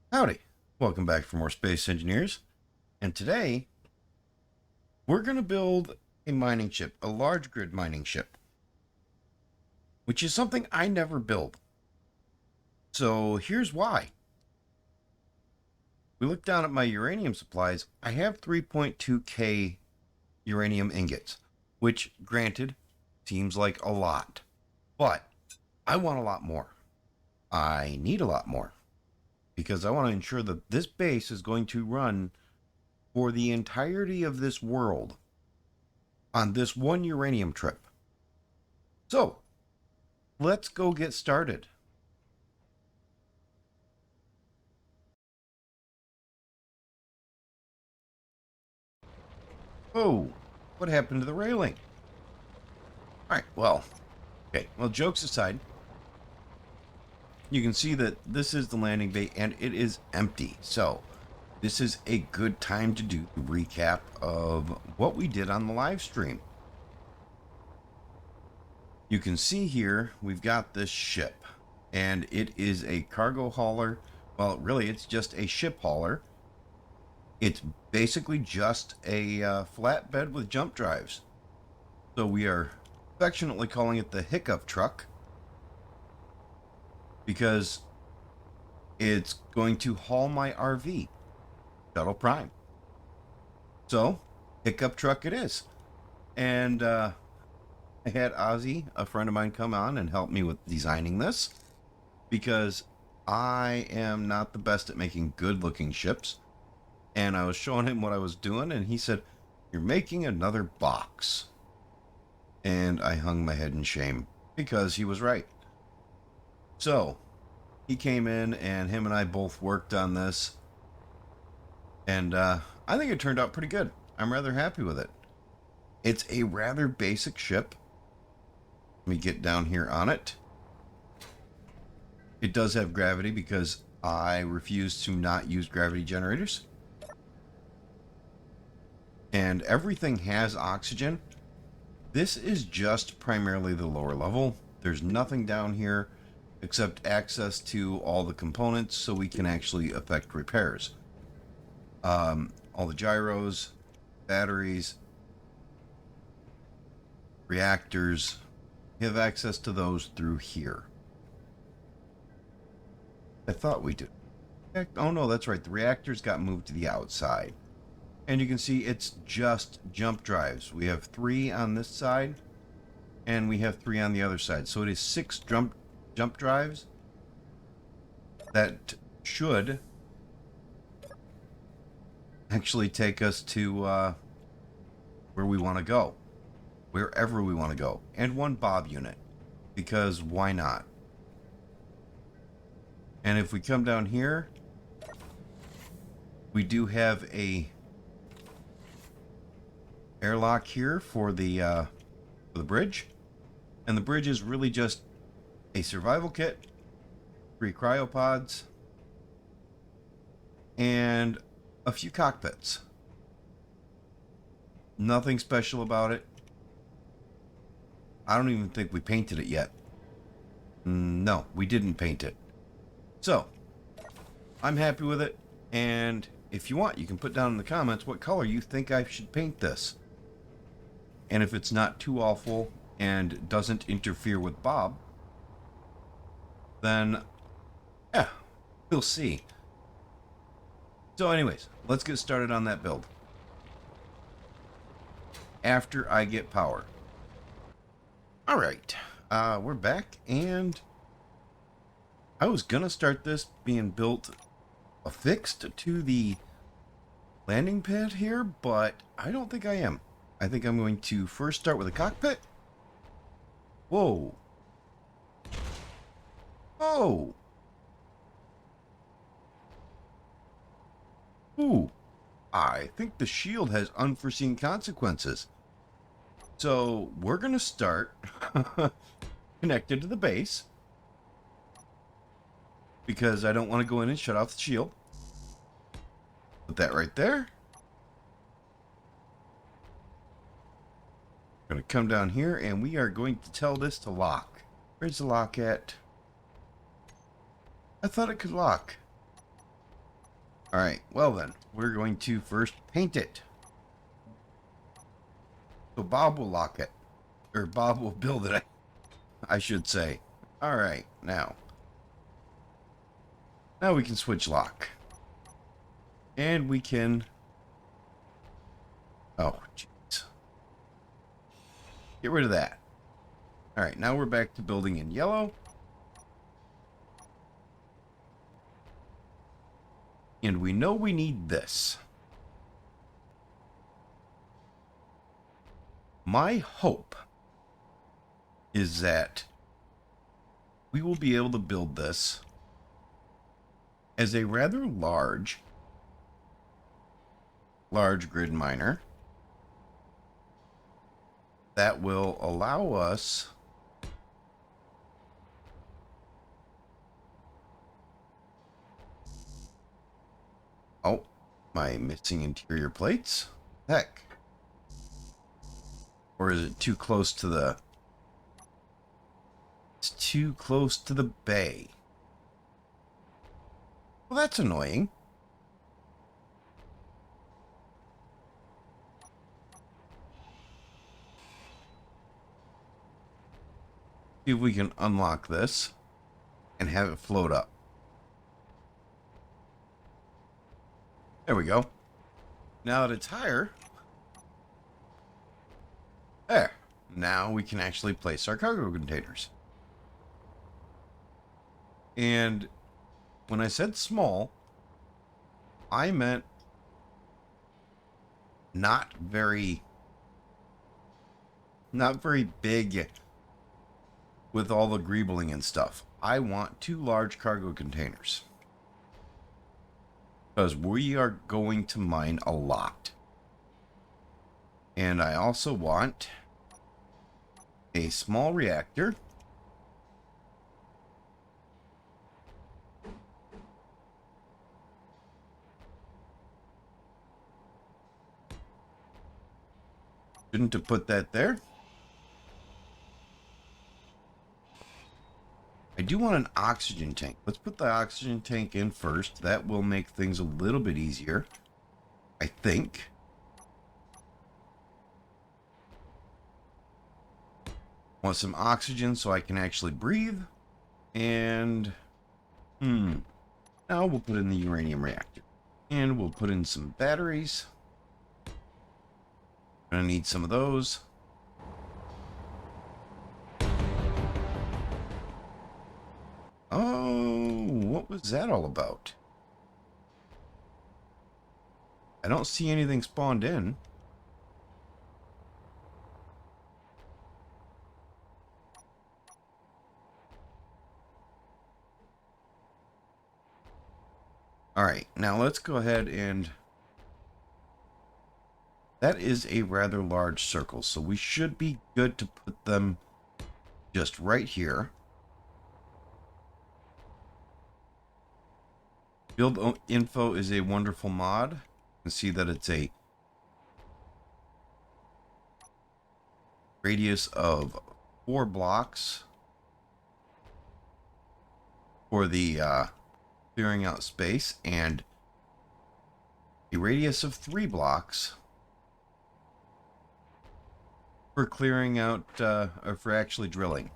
Howdy, welcome back for more Space Engineers, and today we're going to build a mining ship, a large grid mining ship, which is something I never build. So here's why. We look down at my uranium supplies. I have 3.2k uranium ingots, which granted seems like a lot, but I want a lot more. I need a lot more because I want to ensure that this base is going to run for the entirety of this world on this one uranium trip. So, let's go get started. Oh, what happened to the railing? All right, well, jokes aside, you can see that this is the landing bay and it is empty. So, this is a good time to do a recap of what we did on the live stream. You can see here, we've got this ship, and it is a cargo hauler. Well, really, it's just a ship hauler. It's basically just a flatbed with jump drives. So we are affectionately calling it the hiccup truck because it's going to haul my RV, Shuttle Prime. So, hiccup truck it is. And I had Ozzy, a friend of mine, come on and help me with designing this because I am not the best at making good looking ships. And I was showing him what I was doing, and he said, "You're making another box." And I hung my head in shame because he was right. So he came in, and him and I both worked on this, and I think it turned out pretty good. I'm rather happy with it. It's a rather basic ship. Let me get down here on it. It does have gravity because I refuse to not use gravity generators. And everything has oxygen. This is just primarily the lower level. There's nothing down here except access to all the components so we can actually effect repairs. All the gyros, batteries, reactors, we have access to those through here. I thought we did. Oh no, that's right. The reactors got moved to the outside. And you can see it's just jump drives. We have 3 on this side, and we have 3 on the other side. So it is 6 jump drives that should actually take us to where we want to go, wherever we want to go, and 1 Bob unit, because why not? And if we come down here, we do have a airlock here for the bridge, and the bridge is really just a survival kit, 3 cryopods, and a few cockpits. Nothing special about it. I don't even think we painted it yet. No, we didn't paint it. So, I'm happy with it, and if you want, you can put down in the comments what color you think I should paint this. And if it's not too awful and doesn't interfere with Bob, then, yeah, we'll see. So anyways, let's get started on that build. After I get power. Alright, we're back, and I was gonna start this being built affixed to the landing pad here, but I don't think I am. I think I'm going to first start with a cockpit. Whoa. Oh. Ooh. I think the shield has unforeseen consequences. So we're going to start connected to the base because I don't want to go in and shut off the shield. Put that right there. Going to come down here, and we are going to tell this to lock. Where's the lock at? I thought it could lock. All right, well then, we're going to first paint it. So Bob will lock it, or Bob will build it, I should say. All right, now we can switch lock. And we can, oh, jeez. Get rid of that. All right, now we're back to building in yellow. And we know we need this. My hope is that we will be able to build this as a rather large grid miner that will allow us oh, my missing interior plates? Heck. Or is it too close to the... It's too close to the bay. Well, that's annoying. See if we can unlock this and have it float up. There we go. Now that it's higher, there. Now we can actually place our cargo containers. And when I said small, I meant not very big with all the greebling and stuff. I want 2 large cargo containers. Because we are going to mine a lot. And I also want a small reactor. Shouldn't have put that there. I do want an oxygen tank. Let's put the oxygen tank in first. That will make things a little bit easier, I think. Want some oxygen so I can actually breathe. And, now we'll put in the uranium reactor. And we'll put in some batteries. Gonna need some of those. Oh, what was that all about? I don't see anything spawned in. Alright, now let's go ahead and... That is a rather large circle, so we should be good to put them just right here. Build info is a wonderful mod. You can see that it's a radius of 4 blocks for the clearing out space, and a radius of 3 blocks for clearing out, or for actually drilling.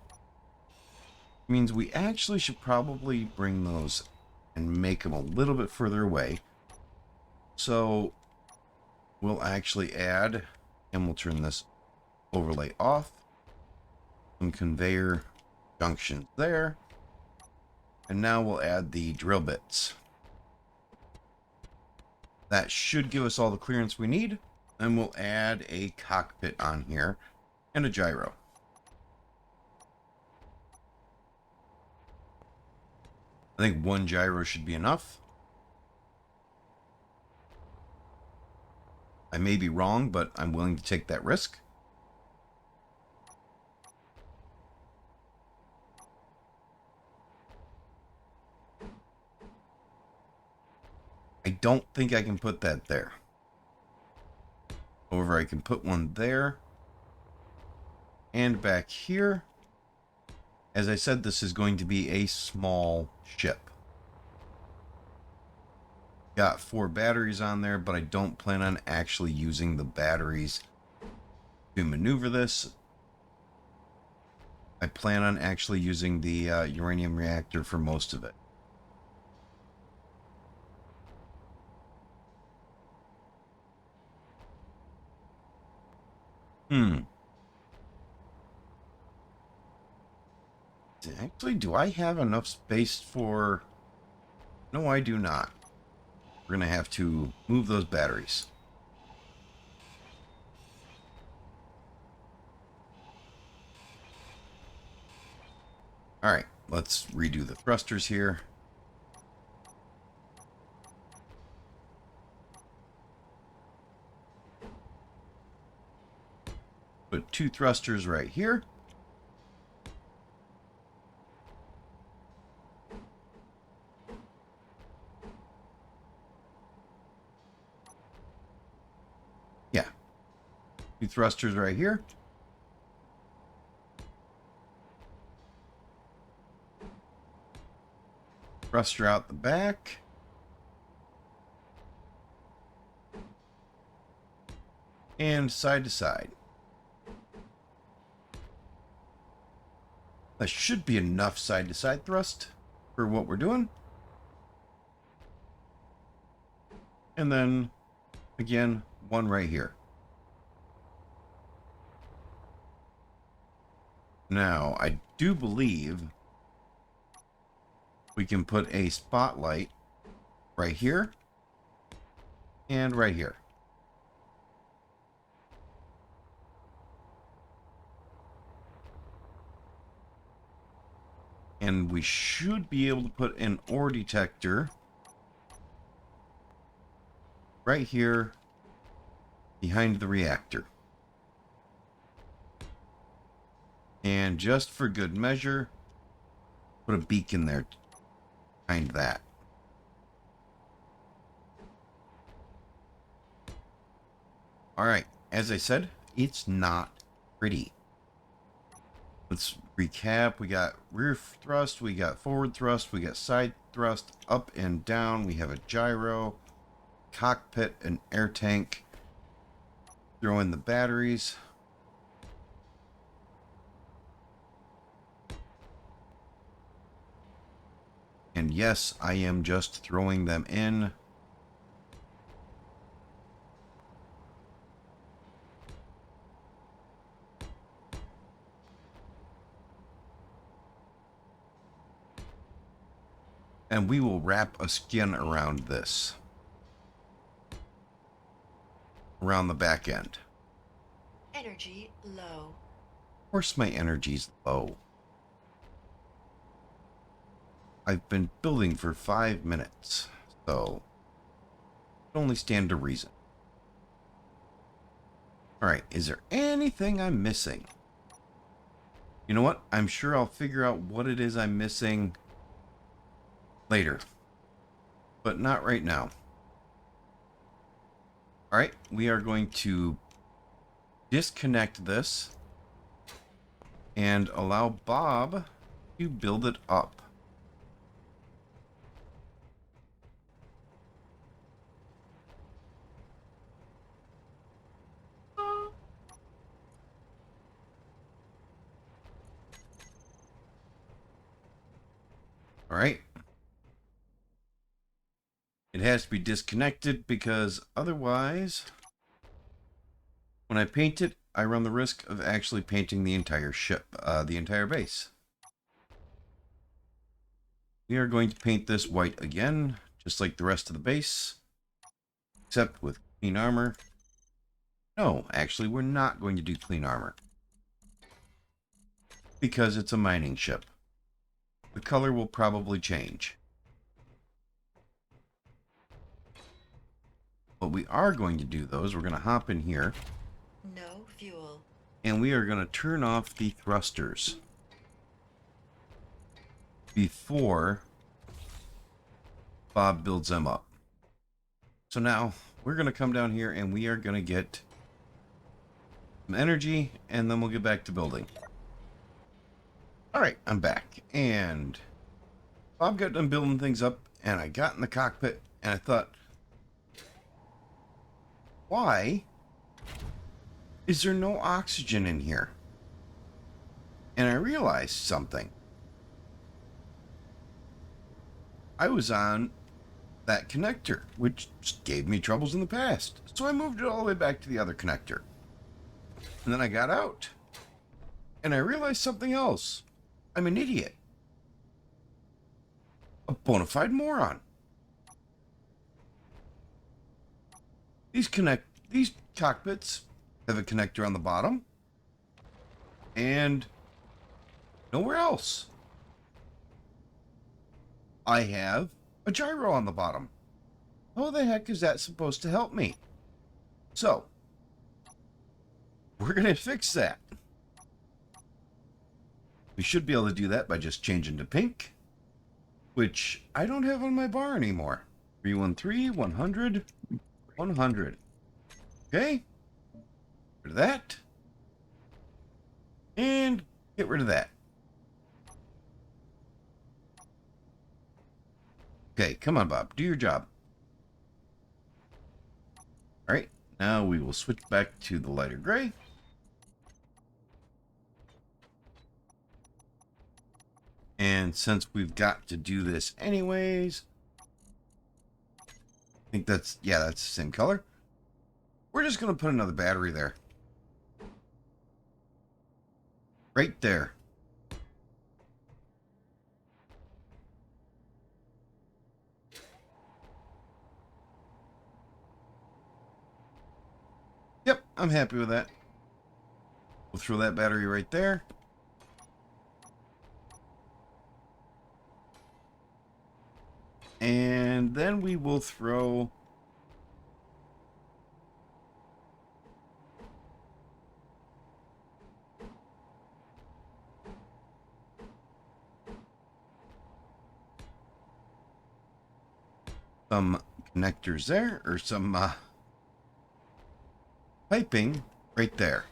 It means we actually should probably bring those and make them a little bit further away. So we'll actually add, and we'll turn this overlay off, some conveyor junctions there. And now we'll add the drill bits. That should give us all the clearance we need. And we'll add a cockpit on here and a gyro. I think 1 gyro should be enough. I may be wrong, but I'm willing to take that risk. I don't think I can put that there. However, I can put one there. And back here. As I said, this is going to be a small ship. got 4 batteries on there, but I don't plan on actually using the batteries to maneuver this. I plan on actually using the uranium reactor for most of it. Actually, do I have enough space for... No, I do not. We're going to have to move those batteries. Alright, let's redo the thrusters here. Put 2 thrusters right here. Yeah. 2 thrusters right here. Thruster out the back. And side to side. That should be enough side to side thrust for what we're doing. And then, again, 1 right here. Now, I do believe we can put a spotlight right here and right here. And we should be able to put an ore detector right here behind the reactor. And just for good measure, put a beacon there behind that. Alright, as I said, it's not pretty. Let's recap. We got rear thrust, we got forward thrust, we got side thrust, up and down. We have a gyro, cockpit, an air tank. Throw in the batteries. And yes, I am just throwing them in. And we will wrap a skin around this. Around the back end. Energy low. Of course my energy's low. I've been building for 5 minutes, so it only stand to reason. Alright, is there anything I'm missing? You know what? I'm sure I'll figure out what it is I'm missing later. But not right now. Alright, we are going to disconnect this and allow Bob to build it up. Alright. It has to be disconnected because otherwise, when I paint it, I run the risk of actually painting the entire ship, the entire base. We are going to paint this white again, just like the rest of the base, except with clean armor. No, actually, we're not going to do clean armor because it's a mining ship. The color will probably change. What we are going to do, though, is we're going to hop in here. No fuel. And we are going to turn off the thrusters before Bob builds them up. So now we're going to come down here and we are going to get some energy and then we'll get back to building. Alright, I'm back. And Bob got done building things up and I got in the cockpit and I thought, why is there no oxygen in here? And I realized something. I was on that connector, which gave me troubles in the past. So I moved it all the way back to the other connector. And then I got out. And I realized something else. I'm an idiot. A bona fide moron. These cockpits have a connector on the bottom. And nowhere else. I have a gyro on the bottom. How the heck is that supposed to help me? So, we're going to fix that. We should be able to do that by just changing to pink, which I don't have on my bar anymore. 313, 100, 100. Okay. Get rid of that. And get rid of that. Okay, come on, Bob. Do your job. All right. Now we will switch back to the lighter gray. And since we've got to do this anyways, I think that's the same color. We're just going to put another battery there. Right there. Yep, I'm happy with that. We'll throw that battery right there. And then we will throw some connectors there, or some piping right there.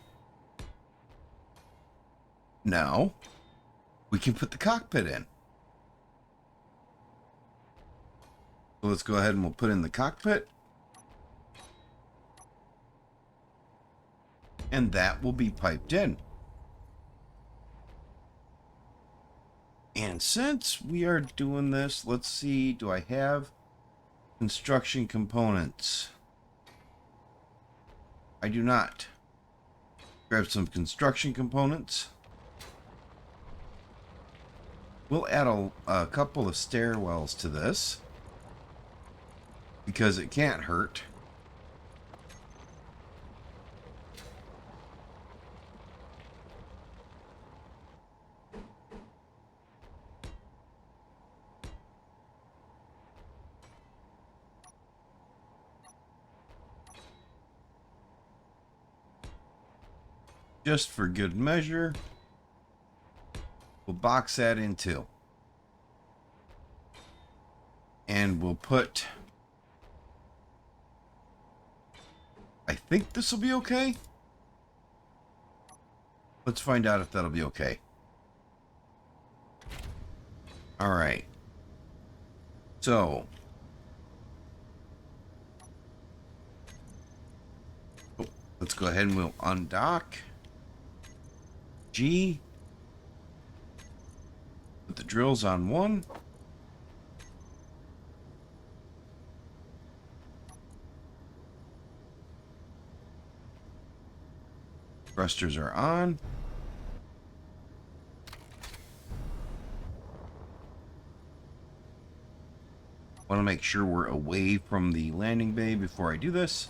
Now we can put the cockpit in. So let's go ahead and we'll put in the cockpit. And that will be piped in. And since we are doing this, let's see, do I have construction components? I do not. Grab some construction components. We'll add a couple of stairwells to this, because it can't hurt. Just for good measure, we'll box that in too. And we'll put, I think this will be okay. Let's find out if that'll be okay. All right. So, let's go ahead and we'll undock. G. Put the drills on one. Thrusters are on. Want to make sure we're away from the landing bay before I do this.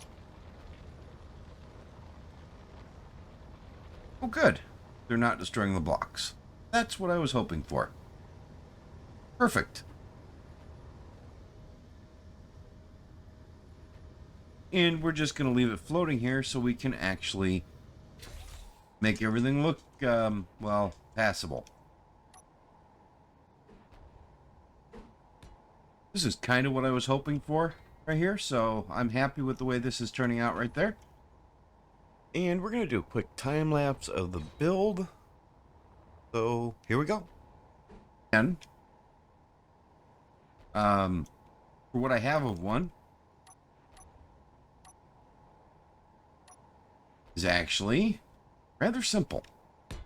Oh, good. They're not destroying the blocks. That's what I was hoping for. Perfect. And we're just going to leave it floating here so we can actually make everything look, well, passable. This is kind of what I was hoping for right here, so I'm happy with the way this is turning out right there. And we're going to do a quick time lapse of the build. So here we go. And for what I have of one, is actually rather simple. I'm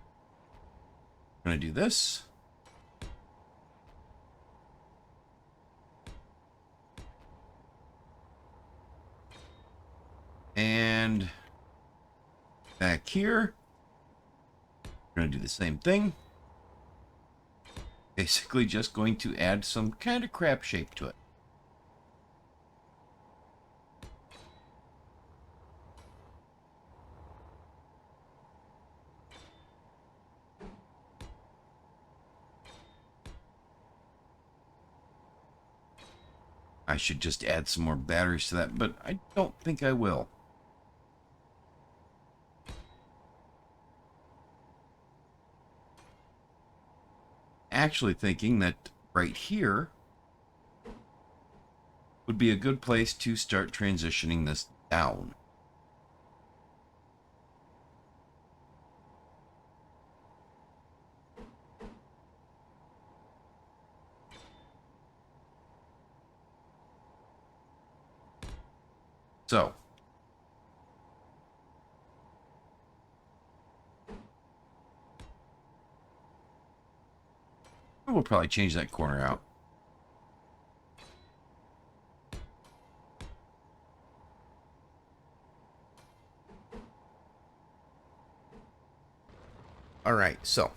going to do this. And back here, we're going to do the same thing. Basically just going to add some kind of crap shape to it. I should just add some more batteries to that, but I don't think I will. Actually thinking that right here would be a good place to start transitioning this down. So, we'll probably change that corner out. All right, so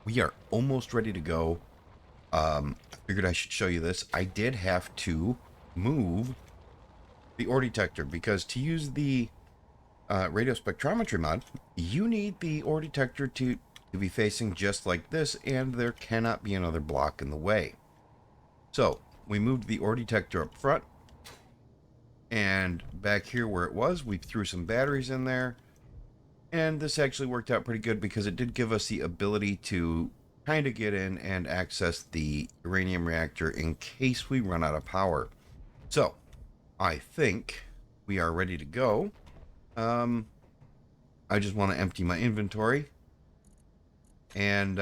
we are almost ready to go. I figured I should show you this. I did have to move the ore detector because to use the radio spectrometry mod, you need the ore detector to be facing just like this, and there cannot be another block in the way. So we moved the ore detector up front, and back here where it was, we threw some batteries in there, and this actually worked out pretty good because it did give us the ability to kind of get in and access the uranium reactor in case we run out of power. So I think we are ready to go. I just want to empty my inventory and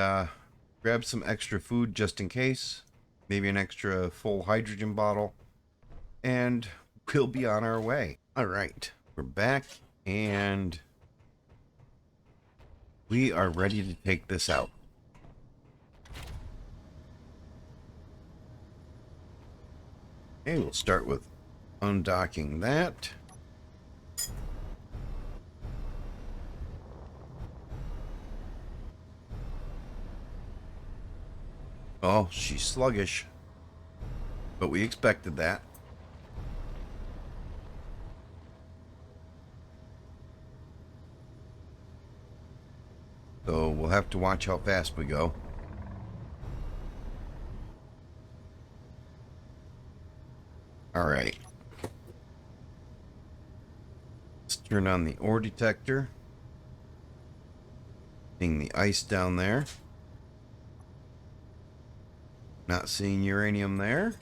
grab some extra food just in case, maybe an extra full hydrogen bottle, and we'll be on our way. All right, we're back and we are ready to take this out. Okay, we'll start with undocking that. Oh, she's sluggish, but we expected that. So we'll have to watch how fast we go. All right. Let's turn on the ore detector. Seeing the ice down there. Not seeing uranium there.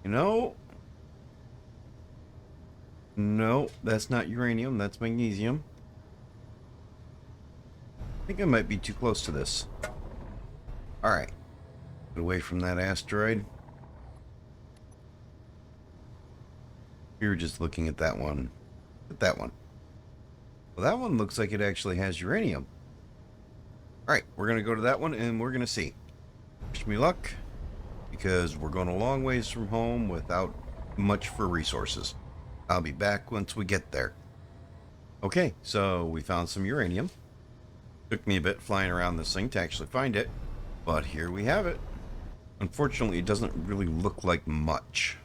You know, no, that's not uranium, that's magnesium. I think I might be too close to this. Alright. Get away from that asteroid. We were just looking at that one. At that one. Well, that one looks like it actually has uranium. Alright, we're going to go to that one and we're going to see. Wish me luck, because we're going a long ways from home without much for resources. I'll be back once we get there. Okay, so we found some uranium. Took me a bit flying around this thing to actually find it, but here we have it. Unfortunately, it doesn't really look like much.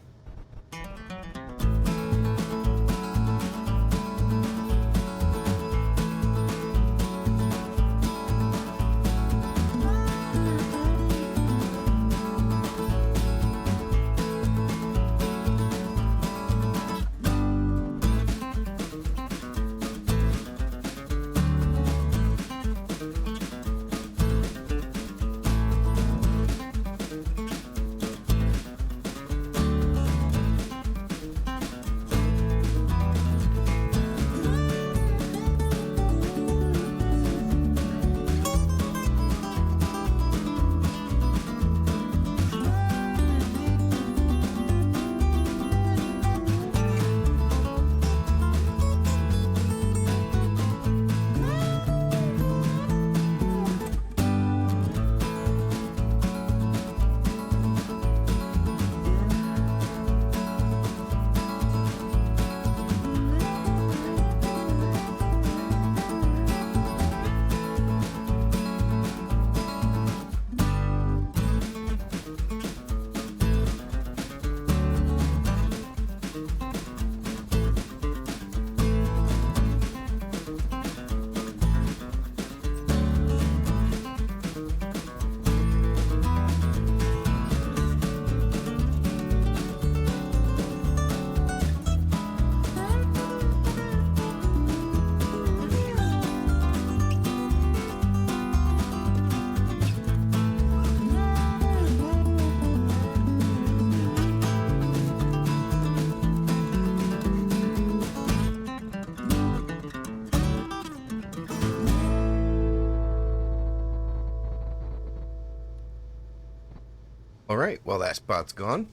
All right, well, that spot's gone.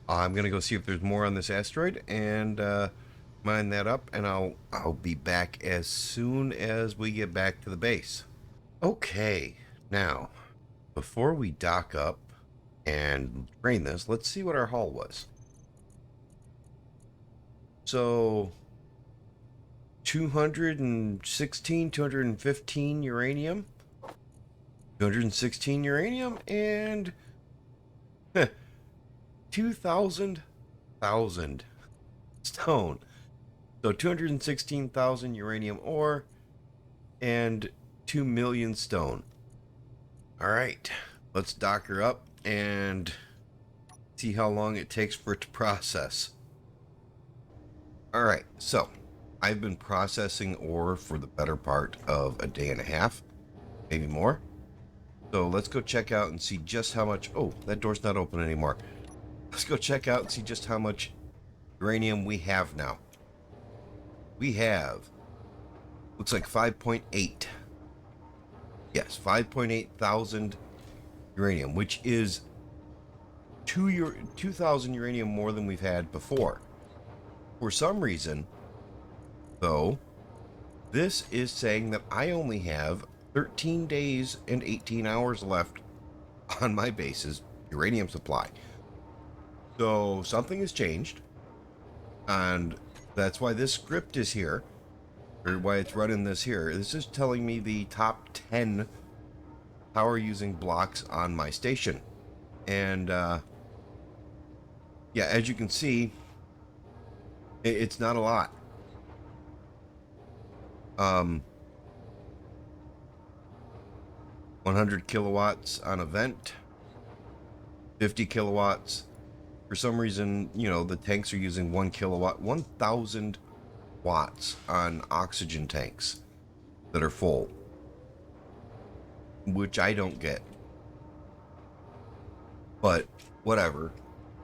I'm gonna go see if there's more on this asteroid and mine that up, and I'll be back as soon as we get back to the base. Okay, now before we dock up and drain this, let's see what our haul was. So 216, 215 uranium, 216 uranium, and 2,000 stone. So 216,000 uranium ore and 2 million stone. All right, let's dock her up and see how long it takes for it to process. All right, so I've been processing ore for the better part of a day and a half, maybe more. So let's go check out and see just how much. Oh, that door's not open anymore. Let's go check out and see just how much uranium we have now. We have, looks like 5.8. Yes, 5.8 thousand uranium, which is 2,000 uranium more than we've had before. For some reason, though, this is saying that I only have 13 days and 18 hours left on my base's uranium supply. So something has changed, and that's why this script is here, or why it's running this here. This is telling me the top 10 power using blocks on my station. And yeah, as you can see, it's not a lot. 100 kilowatts on a vent, 50 kilowatts. For some reason, you know, the tanks are using 1 kilowatt, 1,000 watts on oxygen tanks that are full, which I don't get. But whatever.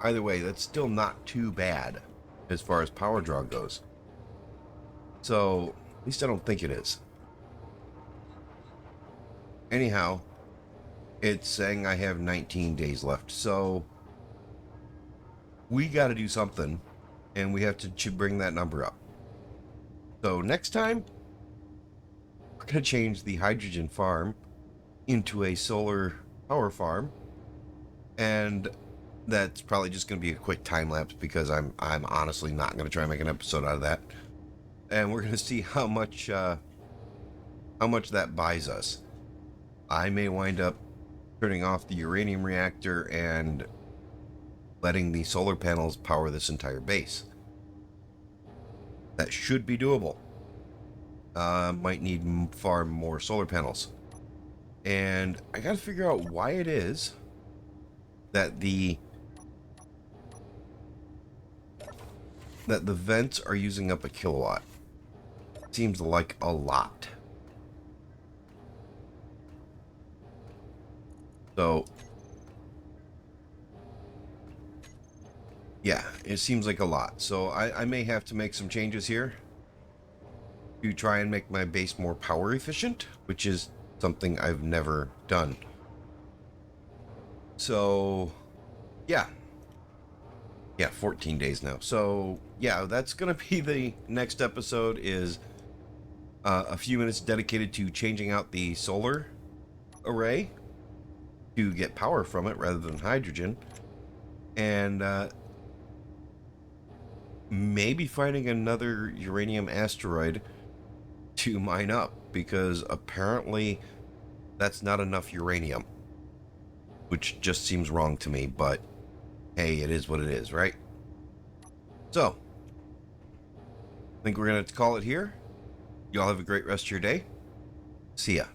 Either way, that's still not too bad as far as power draw goes. So, at least I don't think it is. Anyhow, it's saying I have 19 days left. So, we got to do something, and we have to bring that number up. So, next time, we're going to change the hydrogen farm into a solar power farm. And that's probably just going to be a quick time lapse because I'm honestly not going to try and make an episode out of that. And we're going to see how much that buys us. I may wind up turning off the uranium reactor and letting the solar panels power this entire base. That should be doable. Might need far more solar panels. And I got to figure out why it is that the vents are using up a kilowatt. Seems like a lot. So, yeah, it seems like a lot. So I may have to make some changes here to try and make my base more power efficient, which is something I've never done. So, yeah. Yeah, 14 days now. So, yeah, that's going to be the next episode is a few minutes dedicated to changing out the solar array to get power from it rather than hydrogen. And maybe finding another uranium asteroid to mine up, because apparently that's not enough uranium, which just seems wrong to me, but hey, it is what it is, right? So, I think we're going to call it here. Y'all have a great rest of your day. See ya.